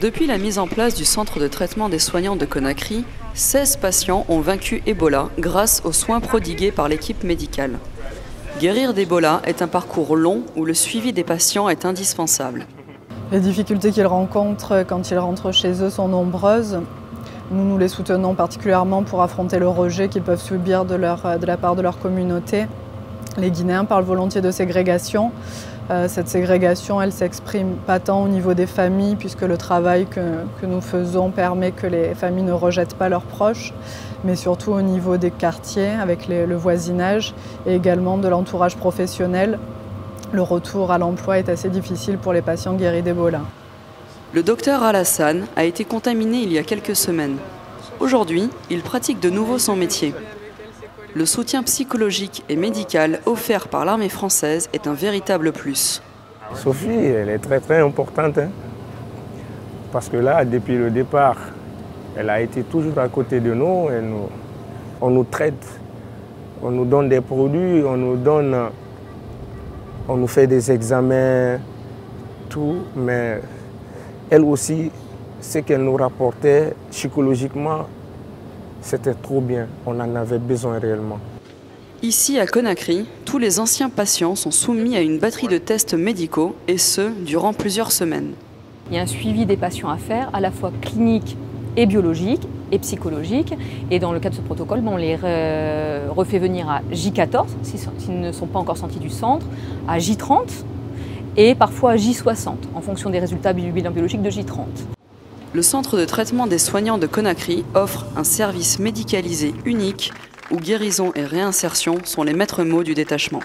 Depuis la mise en place du centre de traitement des soignants de Conakry, 16 patients ont vaincu Ebola grâce aux soins prodigués par l'équipe médicale. Guérir d'Ebola est un parcours long où le suivi des patients est indispensable. Les difficultés qu'ils rencontrent quand ils rentrent chez eux sont nombreuses. Nous les soutenons particulièrement pour affronter le rejet qu'ils peuvent subir de la part de leur communauté. Les Guinéens parlent volontiers de ségrégation. Cette ségrégation, elle ne s'exprime pas tant au niveau des familles, puisque le travail que nous faisons permet que les familles ne rejettent pas leurs proches, mais surtout au niveau des quartiers, avec le voisinage, et également de l'entourage professionnel. Le retour à l'emploi est assez difficile pour les patients guéris d'Ebola. Le docteur Alassane a été contaminé il y a quelques semaines. Aujourd'hui, il pratique de nouveau son métier. Le soutien psychologique et médical offert par l'armée française est un véritable plus. Sophie, elle est très importante, parce que là, depuis le départ, elle a été toujours à côté de nous, on nous traite, on nous donne des produits, on nous fait des examens, tout, mais elle aussi, ce qu'elle nous rapportait psychologiquement, c'était trop bien, on en avait besoin réellement. Ici à Conakry, tous les anciens patients sont soumis à une batterie de tests médicaux, et ce, durant plusieurs semaines. Il y a un suivi des patients à faire, à la fois clinique et biologique et psychologique. Et dans le cadre de ce protocole, on les refait venir à J14, s'ils ne sont pas encore sortis du centre, à J30 et parfois à J60, en fonction des résultats du bilan biologique de J30. Le centre de traitement des soignants de Conakry offre un service médicalisé unique où guérison et réinsertion sont les maîtres mots du détachement.